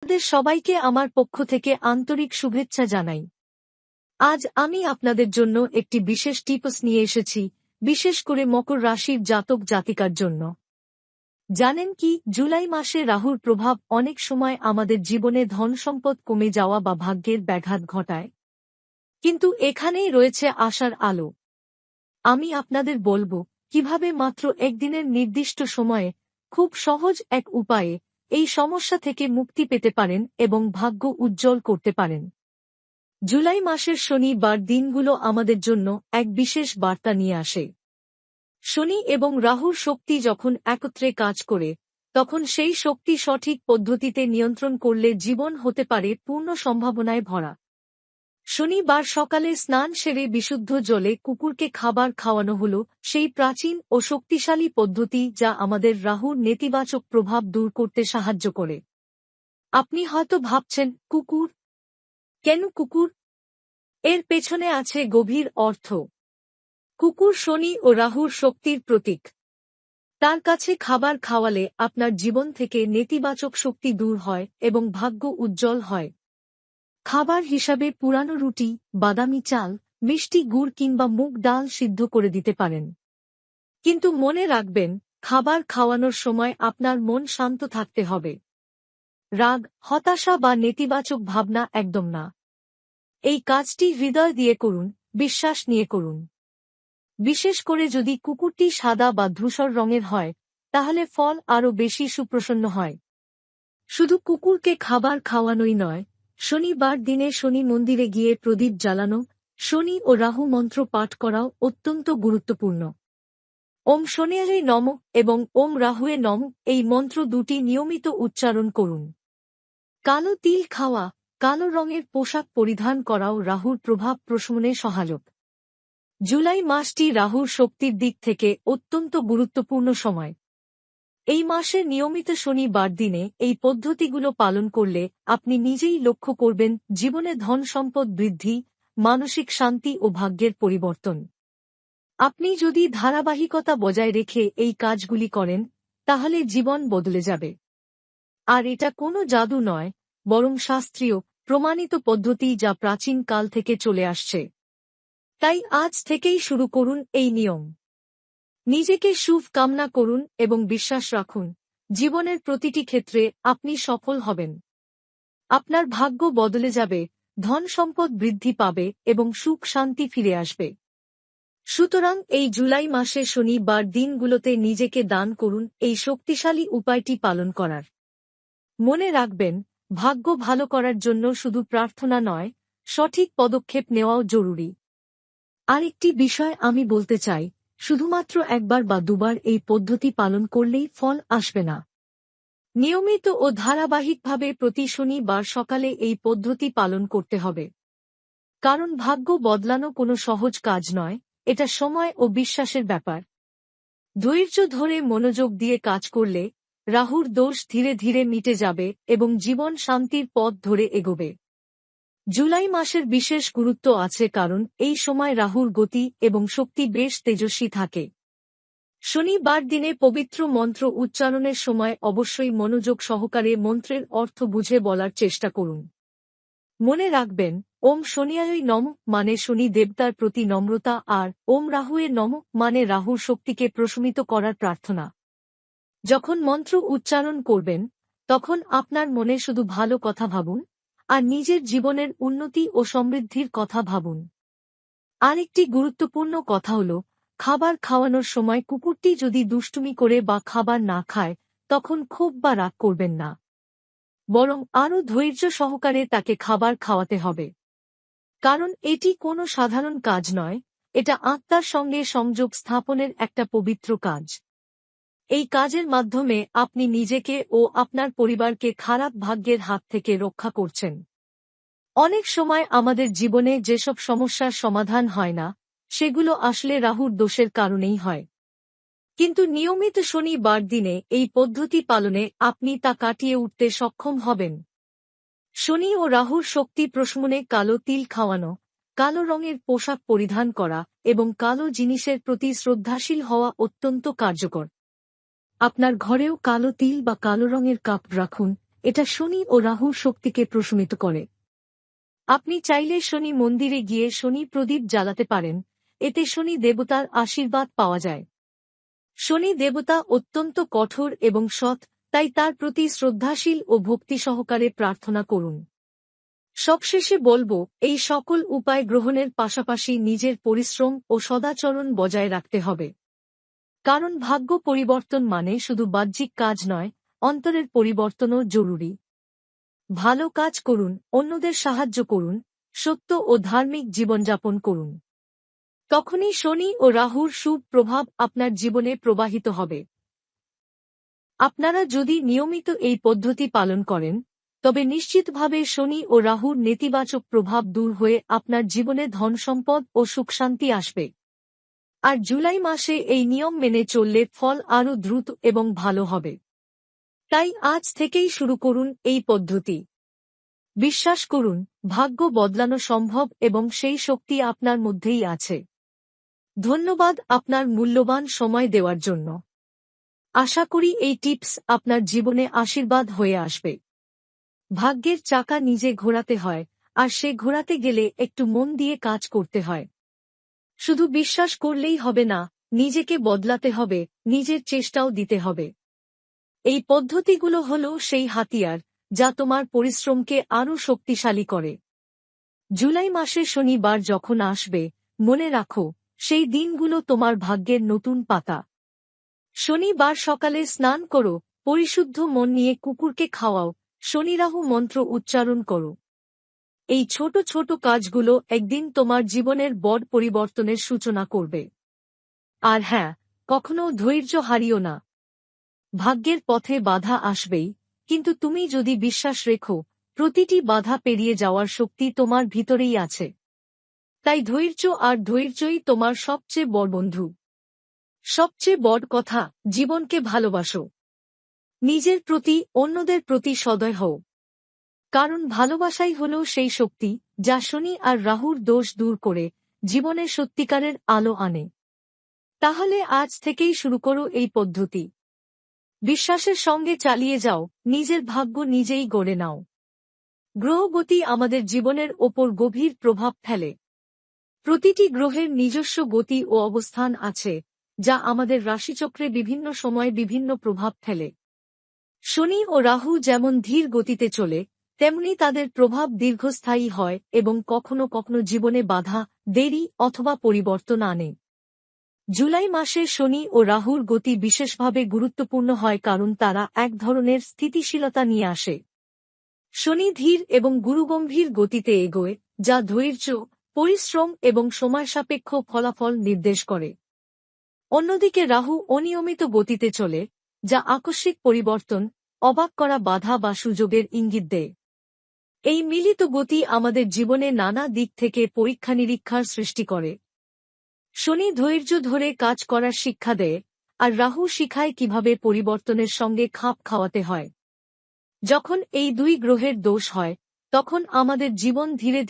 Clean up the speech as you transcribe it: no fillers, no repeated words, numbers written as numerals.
আপনাদের সবাইকে আমার পক্ষ থেকে আন্তরিক শুভেচ্ছা জানাই। আজ আমি আপনাদের জন্য একটি বিশেষ টিপস নিয়ে এসেছি, বিশেষ করে মকর রাশির জাতক জাতিকার জন্য। জানেন কি, জুলাই মাসে রাহুর প্রভাব অনেক সময় আমাদের জীবনে ধনসম্পদ কমে যাওয়া বা ভাগ্যের ব্যাঘাত ঘটায়। কিন্তু এখানেই রয়েছে আশার আলো। আমি আপনাদের বলবো কিভাবে মাত্র একদিনের নির্দিষ্ট সময়ে খুব সহজ এক উপায়ে এই সমস্যা থেকে মুক্তি পেতে পারেন এবং ভাগ্য উজ্জ্বল করতে পারেন। জুলাই মাসের শনিবার দিনগুলো আমাদের জন্য এক বিশেষ বার্তা নিয়ে আসে। শনি এবং রাহুর শক্তি যখন একত্রে কাজ করে, তখন সেই শক্তি সঠিক পদ্ধতিতে নিয়ন্ত্রণ করলে জীবন হতে পারে পূর্ণ সম্ভাবনায় ভরা। শনিবার সকালে স্নান সেরে বিশুদ্ধ জলে কুকুরকে খাবার খাওয়ানো হল সেই প্রাচীন ও শক্তিশালী পদ্ধতি যা আমাদের রাহুর নেতিবাচক প্রভাব দূর করতে সাহায্য করে। আপনি হয়তো ভাবছেন, কুকুর? কেন কুকুর? এর পেছনে আছে গভীর অর্থ। কুকুর শনি ও রাহুর শক্তির প্রতীক। তার কাছে খাবার খাওয়ালে আপনার জীবন থেকে নেতিবাচক শক্তি দূর হয় এবং ভাগ্য উজ্জ্বল হয়। খাবার হিসাবে পুরানো রুটি, বাদামি চাল, মিষ্টি গুড় কিংবা মুগ ডাল সিদ্ধ করে দিতে পারেন। কিন্তু মনে রাখবেন, খাবার খাওয়ানোর সময় আপনার মন শান্ত থাকতে হবে। রাগ, হতাশা বা নেতিবাচক ভাবনা একদম না। এই কাজটি হৃদয় দিয়ে করুন, বিশ্বাস নিয়ে করুন। বিশেষ করে যদি কুকুরটি সাদা বা ধূসর রঙের হয়, তাহলে ফল আরও বেশি সুপ্রসন্ন হয়। শুধু কুকুরকে খাবার খাওয়ানোই নয়, শনিবার দিনে শনি মন্দিরে গিয়ে প্রদীপ জ্বালানো, শনি ও রাহু মন্ত্র পাঠ করাও অত্যন্ত গুরুত্বপূর্ণ। ওম শনিয়ায় নমঃ এবং ওম রাহুয়ে নমঃ এই মন্ত্র দুটি নিয়মিত উচ্চারণ করুন। কালো তিল খাওয়া, কালো রঙের পোশাক পরিধান করাও রাহুর প্রভাব প্রশমনে সহায়ক। জুলাই মাসটি রাহুর শক্তির দিক থেকে অত্যন্ত গুরুত্বপূর্ণ সময়। এই মাসের নিয়মিত শনিবার দিনে এই পদ্ধতিগুলো পালন করলে আপনি নিজেই লক্ষ্য করবেন জীবনে ধন সম্পদ বৃদ্ধি, মানসিক শান্তি ও ভাগ্যের পরিবর্তন। আপনি যদি ধারাবাহিকতা বজায় রেখে এই কাজগুলি করেন, তাহলে জীবন বদলে যাবে। আর এটা কোনো জাদু নয়, বরং শাস্ত্রীয়, প্রমাণিত পদ্ধতি যা প্রাচীন কাল থেকে চলে আসছে। তাই আজ থেকেই শুরু করুন এই নিয়ম। নিজেকে শুভ কামনা করুন এবং বিশ্বাস রাখুন, জীবনের প্রতিটি ক্ষেত্রে আপনি সফল হবেন। আপনার ভাগ্য বদলে যাবে, ধন সম্পদ বৃদ্ধি পাবে এবং সুখ শান্তি ফিরে আসবে। সুতরাং এই জুলাই মাসে শনিবার দিনগুলোতে নিজেকে দান করুন এই শক্তিশালী উপায়টি পালন করার। মনে রাখবেন, ভাগ্য ভালো করার জন্য শুধু প্রার্থনা নয়, সঠিক পদক্ষেপ নেওয়াও জরুরি। আরেকটি বিষয় আমি বলতে চাই, শুধুমাত্র একবার বা দুবার এই পদ্ধতি পালন করলেই ফল আসবে না। নিয়মিত ও ধারাবাহিকভাবে প্রতি শনিবার সকালে এই পদ্ধতি পালন করতে হবে। কারণ ভাগ্য বদলানো কোনো সহজ কাজ নয়, এটা সময় ও বিশ্বাসের ব্যাপার। ধৈর্য ধরে মনোযোগ দিয়ে কাজ করলে রাহুর দোষ ধীরে ধীরে মিটে যাবে এবং জীবন শান্তির পথ ধরে এগোবে। জুলাই মাসের বিশেষ গুরুত্ব আছে কারণ এই সময় রাহুর গতি এবং শক্তি বেশ তেজস্বী থাকে। শনিবার দিনে পবিত্র মন্ত্র উচ্চারণের সময় অবশ্যই মনোযোগ সহকারে মন্ত্রের অর্থ বুঝে বলার চেষ্টা করুন। মনে রাখবেন, ওম শনিয়ায় নমঃ মানে শনি দেবতার প্রতি নম্রতা আর ওম রাহুয়ে নমঃ মানে রাহুর শক্তিকে প্রশমিত করার প্রার্থনা। যখন মন্ত্র উচ্চারণ করবেন, তখন আপনার মনে শুধু ভালো কথা ভাবুন আর নিজের জীবনের উন্নতি ও সমৃদ্ধির কথা ভাবুন। আরেকটি গুরুত্বপূর্ণ কথা হল, খাবার খাওয়ানোর সময় কুকুরটি যদি দুষ্টুমি করে বা খাবার না খায়, তখন ক্ষোভ বা রাগ করবেন না। বরং আরও ধৈর্য সহকারে তাকে খাবার খাওয়াতে হবে। কারণ এটি কোনো সাধারণ কাজ নয়, এটা আত্মার সঙ্গে সংযোগ স্থাপনের একটা পবিত্র কাজ। এই কাজের মাধ্যমে আপনি নিজেকে ও আপনার পরিবারকে খারাপ ভাগ্যের হাত থেকে রক্ষা করছেন। অনেক সময় আমাদের জীবনে যেসব সমস্যার সমাধান হয় না, সেগুলো আসলে রাহুর দোষের কারণেই হয়। কিন্তু নিয়মিত শনিবার দিনে এই পদ্ধতি পালনে আপনি তা কাটিয়ে উঠতে সক্ষম হবেন। শনি ও রাহুর শক্তি প্রশমনে কালো তিল খাওয়ানো, কালো রঙের পোশাক পরিধান করা এবং কালো জিনিসের প্রতি শ্রদ্ধাশীল হওয়া অত্যন্ত কার্যকর। আপনার ঘরেও কালো তিল বা কালো রঙের কাপ রাখুন এটা শনি ও রাহুর শক্তিকে প্রশমিত করে। আপনি চাইলে শনি মন্দিরে গিয়ে শনি প্রদীপ জ্বালাতে পারেন, এতে শনি দেবতার আশীর্বাদ পাওয়া যায়। শনি দেবতা অত্যন্ত কঠোর এবং সৎ, তাই তার প্রতি শ্রদ্ধাশীল ও ভক্তি সহকারে প্রার্থনা করুন। সবশেষে বলবো, এই সকল উপায় গ্রহণের পাশাপাশি নিজের পরিশ্রম ও সদাচরণ বজায় রাখতে হবে। কারণ ভাগ্য পরিবর্তন মানে শুধু বাহ্যিক কাজ নয়, অন্তরের পরিবর্তনও জরুরি। ভালো কাজ করুন, অন্যদের সাহায্য করুন, সত্য ও ধার্মিক জীবনযাপন করুন। তখনই শনি ও রাহুর শুভ প্রভাব আপনার জীবনে প্রবাহিত হবে। আপনারা যদি নিয়মিত এই পদ্ধতি পালন করেন, তবে নিশ্চিতভাবে শনি ও রাহুর নেতিবাচক প্রভাব দূর হয়ে আপনার জীবনে ধনসম্পদ ও সুখশান্তি আসবে। আর জুলাই মাসে এই নিয়ম মেনে চললে ফল আরও দ্রুত এবং ভালো হবে। তাই আজ থেকেই শুরু করুন এই পদ্ধতি। বিশ্বাস করুন, ভাগ্য বদলানো সম্ভব এবং সেই শক্তি আপনার মধ্যেই আছে। ধন্যবাদ আপনার মূল্যবান সময় দেওয়ার জন্য। আশা করি এই টিপস আপনার জীবনে আশীর্বাদ হয়ে আসবে। ভাগ্যের চাকা নিজে ঘোরাতে হয়, আর সে ঘোরাতে গেলে একটু মন দিয়ে কাজ করতে হয়। শুধু বিশ্বাস করলেই হবে না, নিজেকে বদলাতে হবে, নিজের চেষ্টাও দিতে হবে। এই পদ্ধতিগুলো হলো সেই হাতিয়ার, যা তোমার পরিশ্রমকে আরও শক্তিশালী করে। জুলাই মাসে শনিবার যখন আসবে, মনে রাখো, সেই দিনগুলো তোমার ভাগ্যের নতুন পাতা। শনিবার সকালে স্নান করো, পরিশুদ্ধ মন নিয়ে কুকুরকে খাওয়াও, শনিরাহু মন্ত্র উচ্চারণ করো। এই ছোট ছোট কাজগুলো একদিন তোমার জীবনের বড় পরিবর্তনের সূচনা করবে। আর হ্যাঁ, কখনো ধৈর্য হারিও না। ভাগ্যের পথে বাধা আসবেই, কিন্তু তুমি যদি বিশ্বাস রেখো, প্রতিটি বাধা পেরিয়ে যাওয়ার শক্তি তোমার ভিতরেই আছে। তাই ধৈর্য আর ধৈর্যই তোমার সবচেয়ে বড় বন্ধু। সবচেয়ে বড় কথা, জীবনকে ভালোবাসো। নিজের প্রতি, অন্যদের প্রতি সদয় হও। কারণ ভালোবাসাই হল সেই শক্তি, যা শনি আর রাহুর দোষ দূর করে জীবনে সত্যিকারের আলো আনে। তাহলে আজ থেকেই শুরু করো এই পদ্ধতি। বিশ্বাসের সঙ্গে চালিয়ে যাও, নিজের ভাগ্য নিজেই গড়ে নাও। গ্রহগতি আমাদের জীবনের ওপর গভীর প্রভাব ফেলে। প্রতিটি গ্রহের নিজস্ব গতি ও অবস্থান আছে, যা আমাদের রাশিচক্রে বিভিন্ন সময় বিভিন্ন প্রভাব ফেলে। শনি ও রাহু যেমন ধীর গতিতে চলে, তেমনি তাদের প্রভাব দীর্ঘস্থায়ী হয় এবং কখনো কখনো জীবনে বাধা, দেরি অথবা পরিবর্তন আনে। জুলাই মাসে শনি ও রাহুর গতি বিশেষভাবে গুরুত্বপূর্ণ হয় কারণ তারা এক ধরনের স্থিতিশীলতা নিয়ে আসে। শনি ধীর এবং গুরুগম্ভীর গতিতে এগোয়, যা ধৈর্য, পরিশ্রম এবং সময়সাপেক্ষ ফলাফল নির্দেশ করে। অন্যদিকে রাহু অনিয়মিত গতিতে চলে, যা আকস্মিক পরিবর্তন, অবাক করা বাধা বা সুযোগের ইঙ্গিত দেয়। এই মিলিত গতি আমাদের জীবনে নানা দিক থেকে পরীক্ষা-নিরীক্ষার সৃষ্টি করে। শনি ধৈর্য ধরে কাজ করার শিক্ষা দেয়, আর রাহু শিখায় কিভাবে পরিবর্তনের সঙ্গে খাপ খাওয়াতে হয়। যখন এই দুই গ্রহের দোষ হয়, তখন আমাদের জীবন ধীরে